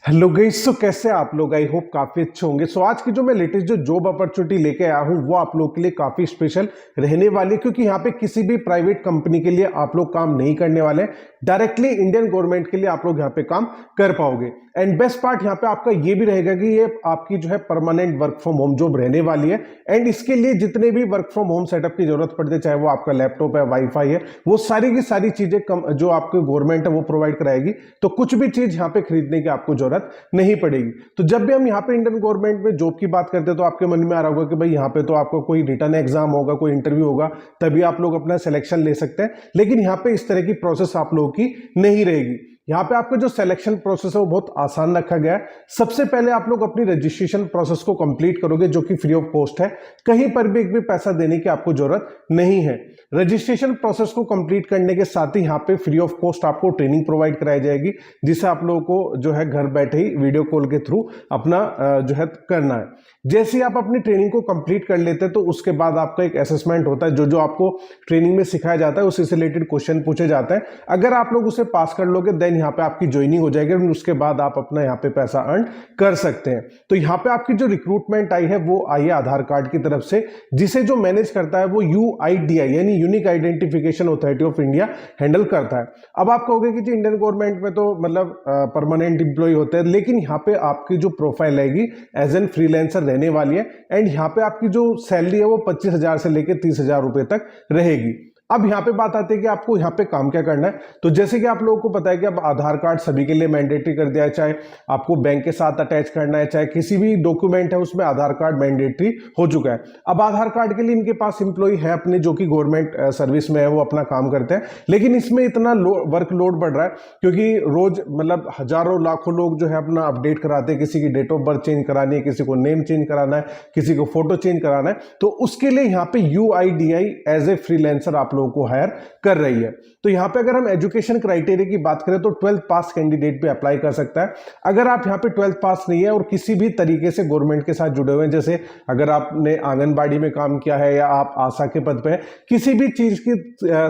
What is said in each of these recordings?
Hello guys, तो कैसे आप लोग? आई होप काफी अच्छे होंगे। आज की जो मैं लेटेस्ट जो जॉब अपॉर्चुनिटी लेके आया हूँ वो आप लोग के लिए काफी स्पेशल रहने वाली है, क्योंकि यहाँ पे किसी भी प्राइवेट कंपनी के लिए आप लोग काम नहीं करने वाले हैं। डायरेक्टली इंडियन गवर्नमेंट के लिए आप लोग यहाँ पे काम कर पाओगे। एंड बेस्ट पार्ट यहाँ पे आपका ये भी रहेगा कि ये आपकी जो है permanent work from home job रहने वाली है। एंड इसके लिए जितने भी वर्क फ्रॉम होम सेटअप की जरूरत पड़ती है, चाहे वो आपका लैपटॉप है, वाईफाई है, वो सारी की सारी चीजें जो आपकी गवर्नमेंट है वो प्रोवाइड कराएगी। तो कुछ भी चीज यहाँ पे खरीदने की आपको जरूरत नहीं पड़ेगी। तो जब भी हम यहाँ पे इंडियन गवर्नमेंट में जॉब की बात करते हैं तो आपके मन में आ रहा होगा कि भाई यहाँ पे तो आपको कोई रिटर्न एग्जाम होगा, कोई इंटरव्यू होगा, तभी आप लोग अपना सिलेक्शन ले सकते हैं। लेकिन यहाँ पे इस तरह की प्रोसेस आप लोगों की नहीं रहेगी। यहाँ पे आपका जो सिलेक्शन प्रोसेस है वो बहुत आसान रखा गया है। सबसे पहले आप लोग अपनी रजिस्ट्रेशन प्रोसेस को कंप्लीट करोगे, जो कि फ्री ऑफ कॉस्ट है। कहीं पर भी एक भी पैसा देने की आपको जरूरत नहीं है। रजिस्ट्रेशन प्रोसेस को कंप्लीट करने के साथ ही यहाँ पे फ्री ऑफ कॉस्ट आपको ट्रेनिंग प्रोवाइड कराई जाएगी, जिसे आप लोगों को जो है घर बैठे ही वीडियो कॉल के थ्रू अपना जो है करना है। जैसे ही आप अपनी ट्रेनिंग को कंप्लीट कर लेते हैं तो उसके बाद आपका एक असेसमेंट होता है, जो जो आपको ट्रेनिंग में सिखाया जाता है उससे रिलेटेड क्वेश्चन पूछे जाते हैं। अगर आप लोग उसे पास कर लोगे देन यहाँ पे आपकी ज्वाइनिंग हो जाएगी और उसके बाद आप अपना यहाँ पे पैसा अर्न कर सकते हैं। तो यहाँ पे आपकी जो रिक्रूटमेंट आई है वो आई है आधार कार्ड की तरफ से, जिसे जो मैनेज करता है वो UIDI यानी unique identification authority of India handle करता है। अब आप कहोगे कि जी इंडियन गवर्नमेंट में तो मतलब परमानेंट इंप्लॉय होते हैं, लेकिन यहाँ पे आपकी जो प्रोफाइल आएगी एज एन फ्रीलांसर रहने वाली है। एंड यहाँ पे आपकी जो सैलरी है वो 25,000 से लेकर 30,000 रुपए तक रहेगी। अब यहाँ पे बात आती है कि आपको यहाँ पे काम क्या करना है। तो जैसे कि आप लोगों को पता है कि अब आधार कार्ड सभी के लिए मैंडेटरी कर दिया है, चाहे आपको बैंक के साथ अटैच करना है, चाहे किसी भी डॉक्यूमेंट है उसमें आधार कार्ड मैंडेटरी हो चुका है। अब आधार कार्ड के लिए इनके पास इंप्लॉय है अपने, जो कि गवर्नमेंट सर्विस में है, वो अपना काम करते हैं। लेकिन इसमें इतना वर्कलोड बढ़ रहा है क्योंकि रोज मतलब हजारों लाखों लोग जो है अपना अपडेट कराते हैं। किसी की डेट ऑफ बर्थ चेंज करानी है, किसी को नेम चेंज कराना है, किसी को फोटो चेंज कराना है। तो उसके लिए यहाँ पे UIDI एज ए फ्रीलांसर आप लोगों को हायर कर रही है। तो यहां पे अगर हम एजुकेशन क्राइटेरिया की बात करें तो 12th पास कैंडिडेट भी अप्लाई कर सकता है। अगर आप यहां पे 12th पास नहीं है और किसी भी तरीके से गवर्नमेंट के साथ जुड़े हुए हैं, जैसे अगर आपने आंगनबाड़ी में काम किया है या आप आशा के पद पे है, किसी भी चीज की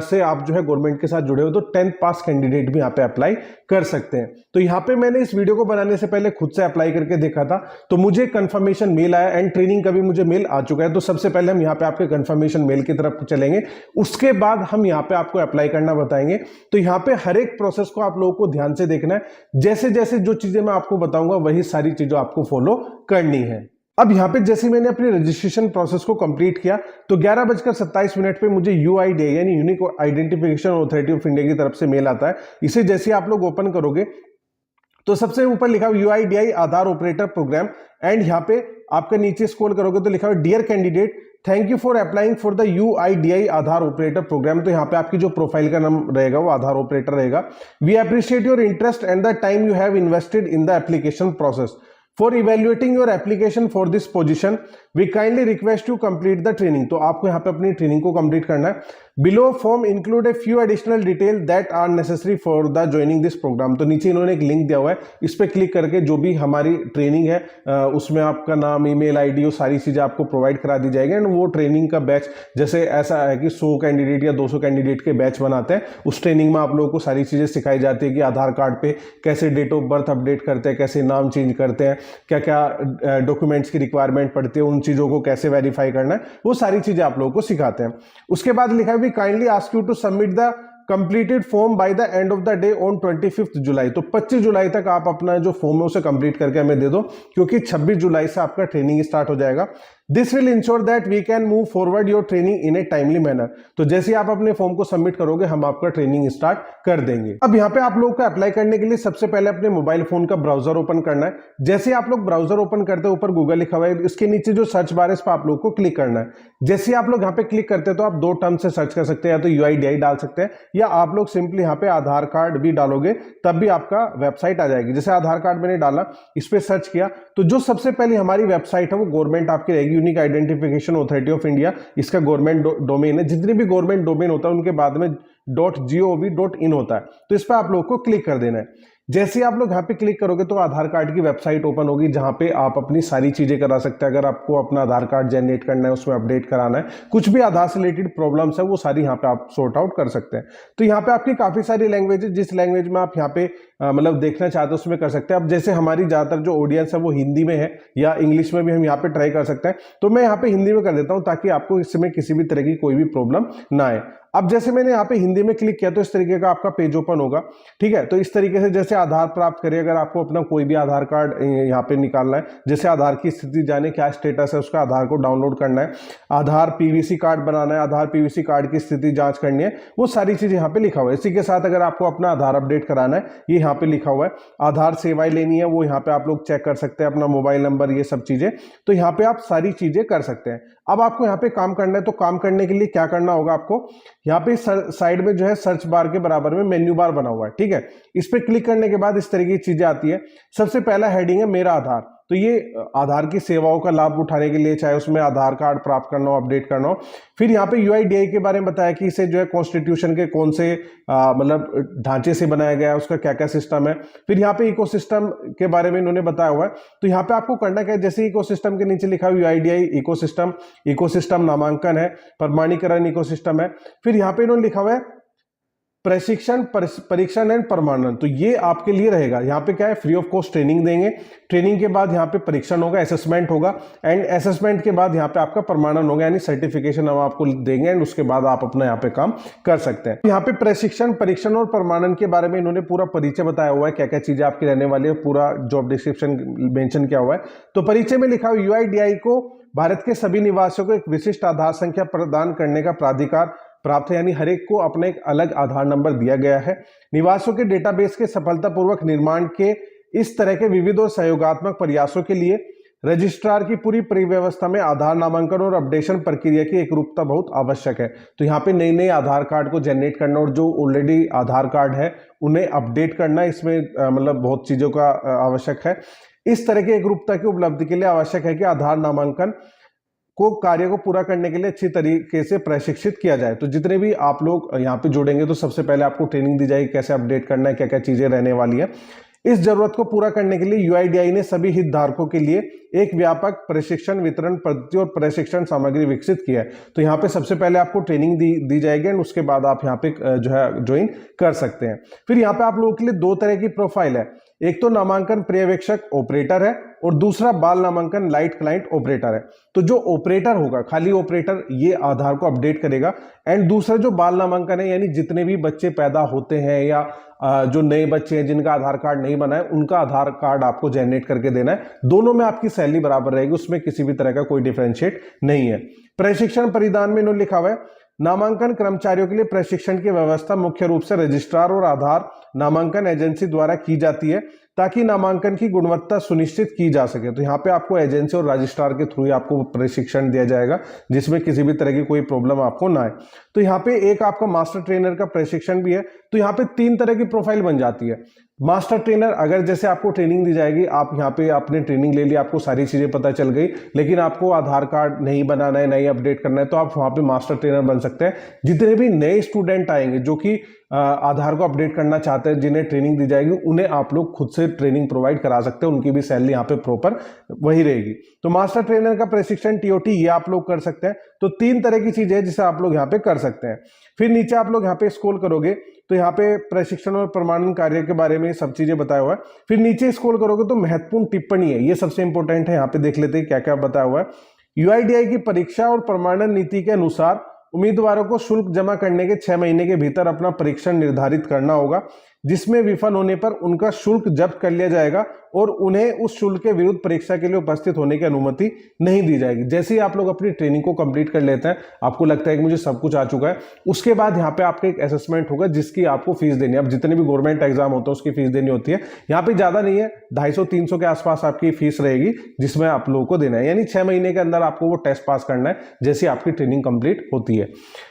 से आप जो है गवर्नमेंट के साथ जुड़े हो, तो 10th पास कैंडिडेट भी यहां पे अप्लाई कर सकते हैं। तो यहां पे मैंने इस वीडियो को बनाने से पहले खुद से अप्लाई करके देखा था, तो मुझे कंफर्मेशन मेल आया एंड ट्रेनिंग का भी मुझे मेल आ चुका है। तो सबसे पहले हम यहां पे आपके कंफर्मेशन मेल की तरफ चलेंगे, उसके बाद हम यहाँ पे आपको अप्लाई करना बताएंगे। तो यहाँ पे हर एक प्रोसेस को आप लोगों को ध्यान से देखना है। जैसे जैसे जो चीजें मैं आपको बताऊंगा वही सारी चीजें आपको फॉलो करनी है। अब यहाँ पे जैसे मैंने अपनी रजिस्ट्रेशन प्रोसेस को कंप्लीट किया तो 11:27 पे मुझे UIDI यानी unique identification authority of India की तरफ से मेल आता है। इसे जैसे आप लोग ओपन करोगे तो सबसे ऊपर लिखा हुआ UIDI Aadhaar operator program, and यहाँ पे आपका नीचे स्क्रॉल करोगे तो लिखा हुआ dear candidate, thank you for applying for the UIDI Aadhaar operator program. तो यहाँ पे आपकी जो प्रोफाइल का नाम रहेगा वो आधार ऑपरेटर रहेगा। We appreciate your interest and the time you have invested in the application process. For evaluating your application for this position we kindly request you complete the training. तो आपको यहाँ पे अपनी ट्रेनिंग को कंप्लीट करना है। Below form include a few additional detail that are necessary for the joining this program. तो नीचे इन्होंने एक लिंक दिया हुआ है, इस पर क्लिक करके जो भी हमारी ट्रेनिंग है उसमें आपका नाम, ईमेल आईडी, वो सारी चीजें आपको प्रोवाइड करा दी जाएगी। एंड वो ट्रेनिंग का बैच, जैसे ऐसा है कि 100 कैंडिडेट या 200 कैंडिडेट के बैच बनाते हैं, उस ट्रेनिंग में आप लोगों को सारी चीजें सिखाई जाती है कि आधार कार्ड पे कैसे डेट ऑफ बर्थ अपडेट करते हैं, कैसे नाम चेंज करते हैं, क्या क्या डॉक्यूमेंट्स की रिक्वायरमेंट पड़ती है, उन चीजों को कैसे वेरीफाई करना है, वो सारी चीजें आप लोगों को सिखाते हैं। उसके बाद लिखा है we kindly ask you to submit the completed form by the end of the day on 25 July. तो 25 जुलाई तक आप अपना जो फॉर्म है उसे कंप्लीट करके हमें दे दो, क्योंकि 26 जुलाई से आपका ट्रेनिंग स्टार्ट हो जाएगा। This will ensure that we can move forward your training in a timely manner. तो जैसे आप अपने फॉर्म को सबमिट करोगे हम आपका ट्रेनिंग स्टार्ट कर देंगे। अब यहाँ पे आप लोगों को अप्लाई करने के लिए सबसे पहले अपने मोबाइल फोन का ब्राउजर ओपन करना है। जैसे आप लोग ब्राउजर ओपन करते हैं, ऊपर गूगल लिखा हुआ है, इसके नीचे जो सर्च बार है इस पर आप लोग को क्लिक करना है। जैसे आप लोग यहाँ पे क्लिक करते हैं तो आप दो टर्म से सर्च कर सकते हैं, या तो UIDI डाल सकते हैं या आप लोग सिंपली यहाँ पे आधार कार्ड भी डालोगे तब भी आपका वेबसाइट आ जाएगी। जैसे आधार कार्ड मैंने डाला, इस पे सर्च किया, तो जो सबसे पहले हमारी वेबसाइट है वो गवर्नमेंट आपकी रहेगी, unique identification authority of India, इसका गवर्नमेंट डोमेन है। जितने भी गवर्नमेंट डोमेन होता है उनके बाद में .gov.in होता है, तो इस पर आप लोग को क्लिक कर देना है। जैसे ही आप लोग यहाँ पे क्लिक करोगे तो आधार कार्ड की वेबसाइट ओपन होगी, जहाँ पे आप अपनी सारी चीजें करा सकते हैं। अगर आपको अपना आधार कार्ड जनरेट करना है, उसमें अपडेट कराना है, कुछ भी आधार से रिलेटेड प्रॉब्लम्स है, वो सारी यहाँ पे आप सॉर्ट आउट कर सकते हैं। तो यहाँ पे आपकी काफी सारी लैंग्वेज है, जिस लैंग्वेज में आप यहाँ पे मतलब देखना चाहते हो उसमें कर सकते हैं। अब जैसे हमारी ज्यादातर जो ऑडियंस है वो हिंदी में है या इंग्लिश में भी हम यहाँ पे ट्राई कर सकते हैं, तो मैं यहाँ पे हिंदी में कर देता हूँ ताकि आपको इसमें किसी भी तरह की कोई भी प्रॉब्लम ना आए। अब जैसे मैंने यहाँ पे हिंदी में क्लिक किया तो इस तरीके का आपका पेज ओपन होगा, ठीक है। तो इस तरीके से जैसे आधार प्राप्त करिए, अगर आपको अपना कोई भी आधार कार्ड यहाँ पे निकालना है, जैसे आधार की स्थिति जाने, क्या स्टेटस है उसका, आधार को डाउनलोड करना है, आधार पीवीसी कार्ड बनाना है, आधार पीवीसी कार्ड की स्थिति जांच करनी है, वो सारी चीजें यहाँ पे लिखा हुआ है। इसी के साथ अगर आपको अपना आधार अपडेट कराना है, ये यहाँ पे लिखा हुआ है। आधार सेवाएं लेनी है, वो यहाँ पे आप लोग चेक कर सकते हैं, अपना मोबाइल नंबर, ये सब चीजें, तो यहाँ पे आप सारी चीजें कर सकते हैं। अब आपको यहाँ पे काम करना है, तो काम करने के लिए क्या करना होगा आपको, यहाँ पे साइड में जो है सर्च बार के बराबर में मेन्यू बार बना हुआ है, ठीक है। इस पे क्लिक करने के बाद इस तरह की चीजें आती है। सबसे पहला हेडिंग है मेरा आधार, तो ये आधार की सेवाओं का लाभ उठाने के लिए, चाहे उसमें आधार कार्ड प्राप्त करना हो, अपडेट करना हो। फिर यहाँ पे यूआईडीआई के बारे में बताया कि इसे जो है कॉन्स्टिट्यूशन के कौन से मतलब ढांचे से बनाया गया है, उसका क्या क्या सिस्टम है। फिर यहाँ पे इकोसिस्टम के बारे में इन्होंने बताया हुआ है। तो यहाँ पे आपको करना क्या है, जैसे इकोसिस्टम के नीचे लिखा हुआ यूआईडीआई इकोसिस्टम, इकोसिस्टम नामांकन है, प्रमाणीकरण इकोसिस्टम है। फिर यहाँ पे इन्होंने लिखा हुआ है प्रशिक्षण, परीक्षण एंड प्रमाणन, तो ये आपके लिए रहेगा। यहाँ पे क्या है, फ्री ऑफ कॉस्ट ट्रेनिंग देंगे, ट्रेनिंग के बाद यहाँ पे परीक्षण होगा, असेसमेंट होगा, एंड असेसमेंट के बाद यहाँ पे आपका प्रमाणन होगा, यानी सर्टिफिकेशन हम आपको देंगे, एंड उसके बाद आप अपना यहाँ पे काम कर सकते हैं। यहाँ पे प्रशिक्षण, परीक्षण और प्रमाणन के बारे में इन्होंने पूरा परिचय बताया हुआ है, क्या क्या चीजें आपकी रहने वाली है, पूरा जॉब डिस्क्रिप्शन मेंशन किया हुआ है। तो परिचय में लिखा हुआ यूआईडीआई को भारत के सभी निवासियों को एक विशिष्ट आधार संख्या प्रदान करने का प्राधिकार प्राप्त है, यानी हर एक को अपना एक अलग आधार नंबर दिया गया है। निवासियों के डेटाबेस के सफलतापूर्वक निर्माण के इस तरह के विविध और सहयोगात्मक प्रयासों के लिए रजिस्ट्रार की पूरी परिव्यवस्था में आधार नामांकन और अपडेशन प्रक्रिया की एकरूपता बहुत आवश्यक है। तो यहाँ पे नए नए आधार कार्ड को जनरेट करना और जो ऑलरेडी आधार कार्ड है उन्हें अपडेट करना, इसमें मतलब बहुत चीजों का आवश्यक है। इस तरह की एकरूपता की उपलब्धि के लिए आवश्यक है कि आधार नामांकन को कार्य को पूरा करने के लिए अच्छी तरीके से प्रशिक्षित किया जाए। तो जितने भी आप लोग यहाँ पे जुड़ेंगे तो सबसे पहले आपको ट्रेनिंग दी जाएगी, कैसे अपडेट करना है, क्या क्या चीजें रहने वाली है। इस जरूरत को पूरा करने के लिए यूआईडीआई ने सभी हितधारकों के लिए एक व्यापक प्रशिक्षण वितरण पद्धति और प्रशिक्षण सामग्री विकसित किया है। तो यहाँ पे सबसे पहले आपको ट्रेनिंग दी जाएगी, और उसके बाद आप यहाँ पे जो है ज्वाइन कर सकते हैं। फिर यहाँ पे आप लोगों के लिए दो तरह की प्रोफाइल है, एक तो नामांकन पर्यवेक्षक ऑपरेटर है, और दूसरा बाल नामांकन लाइट क्लाइंट ऑपरेटर है। तो जो ऑपरेटर होगा, खाली ऑपरेटर ये आधार को अपडेट करेगा, एंड दूसरा जो बाल नामांकन है, यानी जितने भी बच्चे पैदा होते हैं या जो नए बच्चे हैं जिनका आधार कार्ड नहीं बना है, उनका आधार कार्ड आपको जनरेट करके देना है। दोनों में आपकी सैलरी बराबर रहेगी, उसमें किसी भी तरह का कोई डिफरेंशिएट नहीं है। प्रशिक्षण परिधान में इन्होंने लिखा हुआ है नामांकन कर्मचारियों के लिए प्रशिक्षण की व्यवस्था मुख्य रूप से रजिस्ट्रार और आधार नामांकन एजेंसी द्वारा की जाती है, ताकि नामांकन की गुणवत्ता सुनिश्चित की जा सके। तो यहाँ पे आपको एजेंसी और रजिस्ट्रार के थ्रू आपको प्रशिक्षण दिया जाएगा, जिसमें किसी भी तरह की कोई प्रॉब्लम आपको ना आए। तो यहाँ पे एक आपका मास्टर ट्रेनर का प्रशिक्षण भी है। तो यहाँ पे तीन तरह की प्रोफाइल बन जाती है। मास्टर ट्रेनर, अगर जैसे आपको ट्रेनिंग दी जाएगी, आप यहाँ पे आपने ट्रेनिंग ले ली, आपको सारी चीजें पता चल गई, लेकिन आपको आधार कार्ड नहीं बनाना है, नहीं अपडेट करना है, तो आप वहां पे मास्टर ट्रेनर बन सकते हैं। जितने भी नए स्टूडेंट आएंगे जो कि आधार को अपडेट करना चाहते हैं, जिन्हें ट्रेनिंग दी जाएगी, उन्हें आप लोग खुद से ट्रेनिंग प्रोवाइड करा सकते हैं, उनकी भी सैलरी यहाँ पे प्रॉपर वही रहेगी। तो मास्टर ट्रेनर का प्रशिक्षण टीओटी ये आप लोग कर सकते हैं। तो तीन तरह की चीजें जिसे आप लोग यहाँ पे कर सकते हैं। फिर नीचे आप लोग यहाँ पे स्क्रॉल करोगे तो यहाँ पे प्रशिक्षण और प्रमाणन कार्य के बारे में सब चीजें बताया हुआ है। फिर नीचे स्क्रॉल करोगे तो महत्वपूर्ण टिप्पणी है, ये सबसे इंपॉर्टेंट है। यहाँ पे देख लेते हैं क्या क्या बताया हुआ है। यूआईडीआई की परीक्षा और प्रमाणन नीति के अनुसार उम्मीदवारों को शुल्क जमा करने के 6 महीने के भीतर अपना परीक्षण निर्धारित करना होगा, जिसमें विफल होने पर उनका शुल्क जब्त कर लिया जाएगा और उन्हें उस शुल्क के विरुद्ध परीक्षा के लिए उपस्थित होने की अनुमति नहीं दी जाएगी। जैसे ही आप लोग अपनी ट्रेनिंग को कंप्लीट कर लेते हैं, आपको लगता है कि मुझे सब कुछ आ चुका है, उसके बाद यहाँ पे आपका एक असेसमेंट होगा जिसकी आपको फीस देनी है। अब जितने भी गवर्नमेंट एग्जाम होते हैं उसकी फीस देनी होती है। यहाँ पे ज्यादा नहीं है, 250-300 के आसपास आपकी फीस रहेगी, जिसमें आप लोगों को देना है। यानी 6 महीने के अंदर आपको वो टेस्ट पास करना है जैसे आपकी ट्रेनिंग कंप्लीट होती है।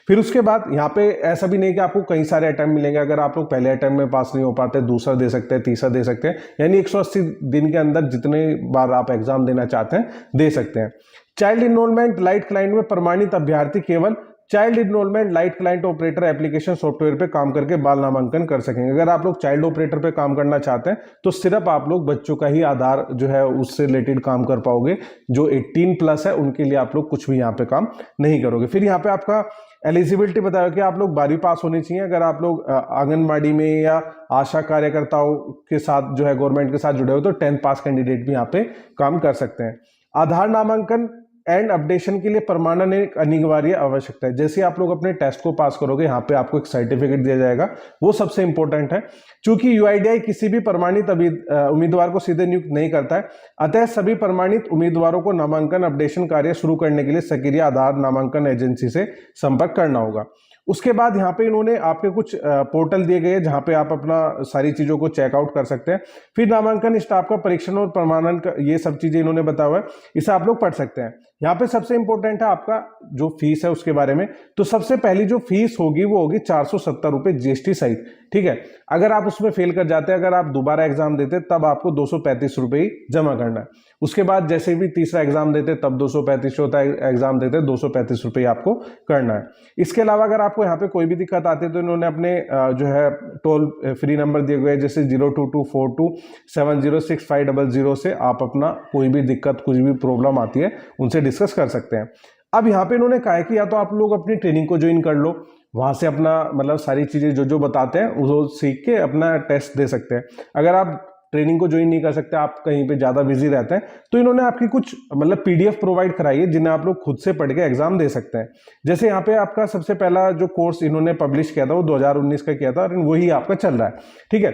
फिर उसके बाद यहाँ पे ऐसा भी नहीं कि आपको कई सारे अटेम्प्ट मिलेंगे। अगर आप लोग पहले अटेम्प्ट में पास नहीं हो पाते, दूसरा दे सकते हैं, तीसरा दे सकते हैं। यानी 180 दिन के अंदर जितने बार आप एग्जाम देना चाहते हैं दे सकते हैं। चाइल्ड इनरोलमेंट लाइट क्लाइंट में प्रमाणित अभ्यर्थी केवल child enrolment lite client operator application software पे काम करके बाल नामांकन कर सकेंगे। अगर आप लोग चाइल्ड ऑपरेटर पे काम करना चाहते हैं तो सिर्फ आप लोग बच्चों का ही आधार जो है उससे रिलेटेड काम कर पाओगे। जो 18+ है उनके लिए आप लोग कुछ भी यहाँ पे काम नहीं करोगे। फिर यहाँ पे आपका एलिजिबिलिटी बताया कि आप लोग 12वीं पास होनी चाहिए। अगर आप लोग आंगनबाड़ी में या आशा कार्यकर्ताओं के साथ जो है गवर्नमेंट के साथ जुड़े हो तो 10th पास कैंडिडेट भी यहाँ पे काम कर सकते हैं। आधार नामांकन एंड अपडेशन के लिए प्रमाणन एक अनिवार्य आवश्यकता है। जैसे आप लोग अपने टेस्ट को पास करोगे यहाँ पे आपको एक सर्टिफिकेट दिया जाएगा, वो सबसे इंपॉर्टेंट है। क्योंकि यूआईडीआई किसी भी प्रमाणित उम्मीदवार को सीधे नियुक्त नहीं करता है, अतः सभी प्रमाणित उम्मीदवारों को नामांकन अपडेशन कार्य शुरू करने के लिए सक्रिय आधार नामांकन एजेंसी से संपर्क करना होगा। उसके बाद यहाँ पे इन्होंने आपके कुछ पोर्टल दिए गए जहाँ पे आप अपना सारी चीज़ों को चेकआउट कर सकते हैं। फिर नामांकन स्टाफ का परीक्षण और प्रमाणन का ये सब चीज़ें इन्होंने बताया हुआ है, इसे आप लोग पढ़ सकते हैं। यहाँ पे सबसे इंपॉर्टेंट है आपका जो फीस है उसके बारे में। तो सबसे पहली जो फीस होगी वो होगी 470 रुपये जीएसटी सहित, ठीक है। अगर आप उसमें फेल कर जाते हैं, अगर आप दोबारा एग्जाम देते तब आपको 235 रुपये ही जमा करना है। उसके बाद जैसे भी तीसरा एग्जाम देते तब 235 होता है, एग्जाम देते 235 रुपये आपको करना है। इसके अलावा अगर आपको यहाँ पे कोई भी दिक्कत आती है तो इन्होंने अपने जो है टोल फ्री नंबर दिए हुए जैसे 0224270650 से आप अपना कोई भी दिक्कत कुछ भी प्रॉब्लम आती है उनसे डिस्कस कर सकते हैं। अब यहाँ पे इन्होंने कहा है कि या तो आप लोग अपनी ट्रेनिंग को ज्वाइन कर लो, वहां से अपना मतलब सारी चीजें जो जो बताते हैं वो सीख के अपना टेस्ट दे सकते हैं। अगर आप ट्रेनिंग को ज्वाइन नहीं कर सकते, आप कहीं पे ज्यादा बिजी रहते हैं, तो इन्होंने आपकी कुछ मतलब पीडीएफ प्रोवाइड कराई है जिन्हें आप लोग खुद से पढ़ के एग्जाम दे सकते हैं। जैसे यहाँ पे आपका सबसे पहला जो कोर्स इन्होंने पब्लिश किया था वो 2019 का किया था और वही आपका चल रहा है, ठीक है।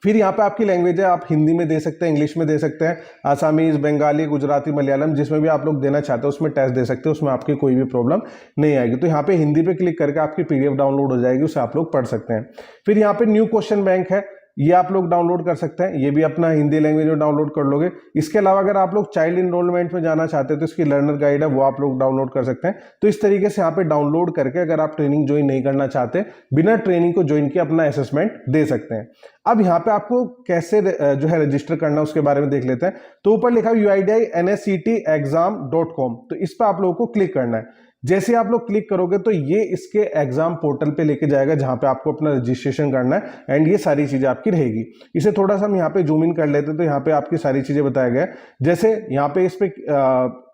फिर यहाँ पे आपकी लैंग्वेज है, आप हिंदी में दे सकते हैं, इंग्लिश में दे सकते हैं, आसामीज, बंगाली, गुजराती, मलयालम, जिसमें भी आप लोग देना चाहते हैं उसमें टेस्ट दे सकते हैं, उसमें आपकी कोई भी प्रॉब्लम नहीं आएगी। तो यहाँ पे हिंदी पे क्लिक करके आपकी पीडीएफ डाउनलोड हो जाएगी, उसे आप लोग पढ़ सकते हैं। फिर यहाँ पे न्यू क्वेश्चन बैंक है, ये आप लोग डाउनलोड कर सकते हैं, ये भी अपना हिंदी लैंग्वेज में डाउनलोड कर लोगे। इसके अलावा अगर आप लोग चाइल्ड इनरोलमेंट में जाना चाहते हैं तो इसकी लर्नर गाइड है, वो आप लोग डाउनलोड कर सकते हैं। तो इस तरीके से यहाँ पे डाउनलोड करके अगर आप ट्रेनिंग ज्वाइन नहीं करना चाहते, बिना ट्रेनिंग को ज्वाइन किए अपना असेसमेंट दे सकते हैं। अब यहाँ पे आपको कैसे जो है रजिस्टर करना है उसके बारे में देख लेते हैं। तो ऊपर लिखा है uidinSCTexam.com, तो इस पर आप लोगों को क्लिक करना है। जैसे आप लोग क्लिक करोगे तो ये इसके एग्जाम पोर्टल पे लेके जाएगा जहां पे आपको अपना रजिस्ट्रेशन करना है एंड ये सारी चीजें आपकी रहेगी। इसे थोड़ा सा हम यहाँ पे जूम इन कर लेते हैं तो यहाँ पे आपकी सारी चीजें बताया गया है। जैसे यहाँ पे इस पे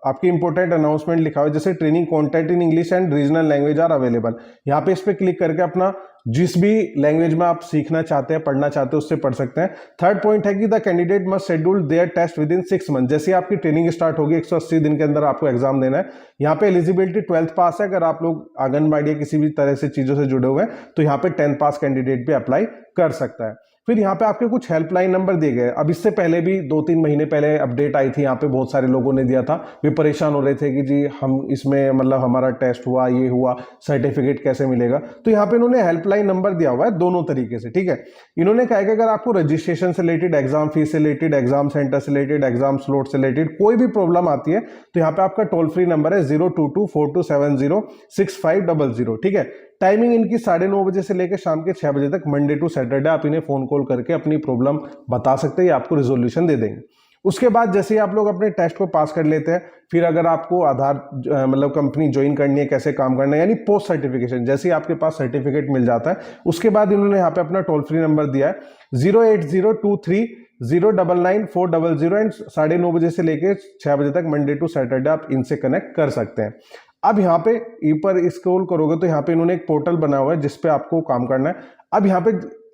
आपकी इंपॉर्टेंट अनाउंसमेंट लिखा हुआ है, जैसे training content in English and regional language are available. यहाँ पे इस पे क्लिक करके अपना जिस भी लैंग्वेज में आप सीखना चाहते हैं, पढ़ना चाहते हैं, उससे पढ़ सकते हैं। थर्ड पॉइंट है कि the candidate must schedule their test within 6 month. जैसे आपकी ट्रेनिंग स्टार्ट होगी 180 दिन के अंदर आपको एग्जाम देना है। यहाँ पे एलिजिबिलिटी 12th पास है, अगर आप लोग आंगनबाड़ी किसी भी तरह से चीजों से जुड़े हुए हैं तो यहाँ पे 10th पास कैंडिडेट भी अप्लाई कर सकता है। फिर यहाँ पे आपके कुछ हेल्पलाइन नंबर दिए गए। अब इससे पहले भी 2-3 महीने पहले अपडेट आई थी, यहाँ पे बहुत सारे लोगों ने दिया था, वे परेशान हो रहे थे कि जी हम इसमें मतलब हमारा टेस्ट हुआ, ये हुआ, सर्टिफिकेट कैसे मिलेगा। तो यहाँ पे इन्होंने हेल्पलाइन नंबर दिया हुआ है दोनों तरीके से, ठीक है। इन्होंने कहा कि अगर आपको रजिस्ट्रेशन से रिलेटेड, एग्जाम फीस से रिलेटेड, एग्जाम सेंटर से रिलेटेड, एग्जाम स्लॉट से रिलेटेड कोई भी प्रॉब्लम आती है तो यहाँ पे आपका टोल फ्री नंबर है 02242706500, ठीक है। टाइमिंग इनकी 9:30 बजे से लेकर शाम के 6 बजे तक, मंडे टू सैटरडे। आप इन्हें फोन कॉल करके अपनी प्रॉब्लम बता सकते हैं, ये आपको रिजोल्यूशन दे देंगे। उसके बाद जैसे ही आप लोग अपने टेस्ट को पास कर लेते हैं, फिर अगर आपको आधार मतलब कंपनी ज्वाइन करनी है, कैसे काम करना है, यानी पोस्ट सर्टिफिकेशन, जैसे ही आपके पास सर्टिफिकेट मिल जाता है उसके बाद इन्होंने यहाँ पे अपना टोल फ्री नंबर दिया है 08023099400 एंड 9:30 बजे से लेकर 6 बजे तक मंडे टू सैटरडे आप इनसे कनेक्ट कर सकते हैं। अब यहाँ पे ऊपर स्क्रॉल करोगे तो यहाँ पे इन्होंने एक पोर्टल बना हुआ है जिसपे आपको काम करना है। अब यहाँ पे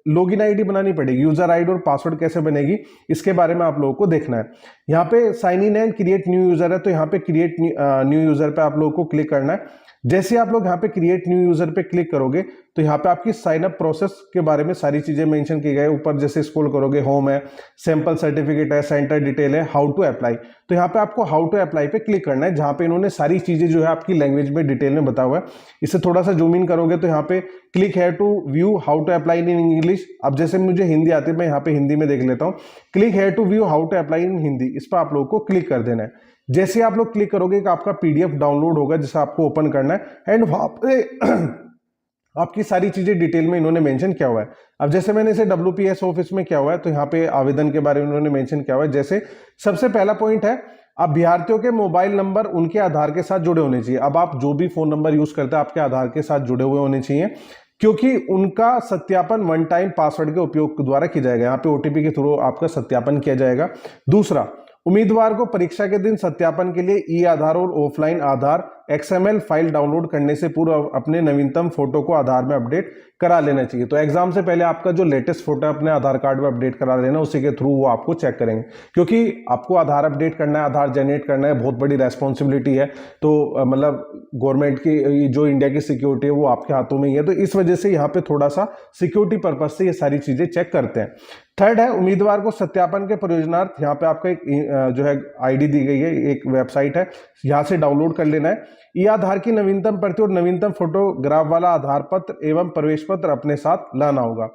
लॉगिन आईडी बनानी पड़ेगी, यूजर आईडी और पासवर्ड कैसे बनेगी इसके बारे में आप लोगों को देखना है। यहाँ पे sign in and create new user है, तो यहाँ पे क्रिएट न्यू यूजर पे आप लोगों को क्लिक करना है। जैसे आप लोग यहाँ पे क्रिएट न्यू यूजर पे क्लिक करोगे तो यहाँ पे आपकी साइन अप प्रोसेस के बारे में सारी चीजें मेंशन की गई। ऊपर जैसे स्क्रॉल करोगे होम है, सैंपल सर्टिफिकेट है, सेंटर डिटेल है, हाउ टू अप्लाई, तो यहाँ पे आपको हाउ टू अप्लाई पे क्लिक करना है जहाँ पे इन्होंने सारी चीजें जो है आपकी लैंग्वेज में डिटेल में बताया हुआ है। इसे थोड़ा सा जूम इन करोगे तो यहाँ पे click here to view how to apply in English. अब जैसे मुझे हिंदी आती है, मैं यहाँ पे हिंदी में देख लेता हूँ। Click here to view how to apply in Hindi, इस पर आप लोगों को क्लिक कर देना है। जैसे आप लोग क्लिक करोगे कि आपका पीडीएफ डाउनलोड होगा जिसे आपको ओपन करना है एंड वहां पे आपकी सारी चीजें डिटेल में इन्होंने मेंशन किया हुआ है। अब जैसे मैंने इसे WPS ऑफिस में किया हुआ है तो यहाँ पे आवेदन के बारे में इन्होंने मेंशन किया हुआ है। जैसे सबसे पहला पॉइंट है अभ्यर्थियों के मोबाइल नंबर उनके आधार के साथ जुड़े होने चाहिए। अब आप जो भी फोन नंबर यूज करते हैं आपके आधार के साथ जुड़े हुए होने चाहिए, क्योंकि उनका सत्यापन वन टाइम पासवर्ड के उपयोग द्वारा किया जाएगा। यहाँ पे ओटीपी के थ्रू आपका सत्यापन किया जाएगा। दूसरा, उम्मीदवार को परीक्षा के दिन सत्यापन के लिए ई आधार और ऑफलाइन आधार XML फाइल डाउनलोड करने से पूर्व अपने नवीनतम फोटो को आधार में अपडेट करा लेना चाहिए। तो एग्जाम से पहले आपका जो लेटेस्ट फोटो अपने आधार कार्ड में अपडेट करा लेना, उसी के थ्रू वो आपको चेक करेंगे, क्योंकि आपको आधार अपडेट करना है, आधार जनरेट करना है, बहुत बड़ी रेस्पॉन्सिबिलिटी है। तो मतलब गवर्नमेंट की जो इंडिया की सिक्योरिटी है वो आपके हाथों में ही है, तो इस वजह से यहाँ पे थोड़ा सा सिक्योरिटी पर्पज से ये सारी चीजें चेक करते हैं। थर्ड है, उम्मीदवार को सत्यापन के प्रयोजनार्थ यहाँ पे आपका एक जो है आईडी दी गई है, एक वेबसाइट है, यहाँ से डाउनलोड कर लेना है। ई आधार की नवीनतम प्रति और नवीनतम फोटोग्राफ वाला आधार पत्र एवं प्रवेश पत्र अपने साथ लाना होगा।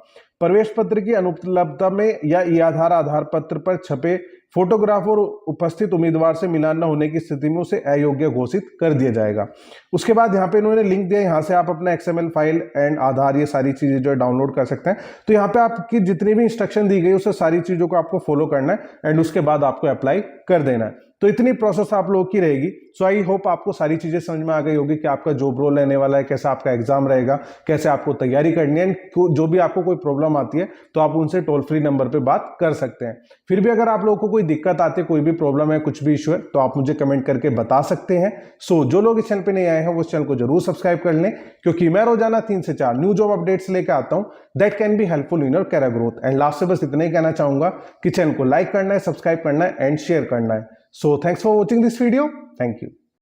प्रवेश पत्र की अनुपलब्धता में या ई आधार पत्र पर छपे फोटोग्राफ और उपस्थित उम्मीदवार से मिलान न होने की स्थिति में उसे अयोग्य घोषित कर दिया जाएगा। उसके बाद यहाँ पे इन्होंने लिंक दिया, यहाँ से आप अपना XML फाइल एंड आधार ये सारी चीजें जो है डाउनलोड कर सकते हैं। तो यहाँ पे आपकी जितनी भी इंस्ट्रक्शन दी गई उसे सारी चीजों को आपको फॉलो करना है एंड उसके बाद आपको अप्लाई कर देना है। तो इतनी प्रोसेस आप लोगों की रहेगी। सो आई होप आपको सारी चीजें समझ में आ गई होगी कि आपका जॉब रोल रहने वाला है, कैसा आपका एग्जाम रहेगा, कैसे आपको तैयारी करनी है। जो भी आपको कोई प्रॉब्लम आती है तो आप उनसे टोल फ्री नंबर पे बात कर सकते हैं। फिर भी अगर आप लोगों को कोई दिक्कत आती है, कोई भी प्रॉब्लम है, कुछ भी इशू है, तो आप मुझे कमेंट करके बता सकते हैं। सो जो लोग इस चैनल पे नहीं आए हैं वो इस चैनल को जरूर सब्सक्राइब कर लें, क्योंकि मैं रोजाना 3 से 4 न्यू जॉब अपडेट्स लेके आता हूं that can be helpful in your career growth. And last से बस इतना ही कहना चाहूंगा कि चैनल को लाइक करना है, सब्सक्राइब करना है एंड शेयर करना है। So thanks for watching this video. Thank you.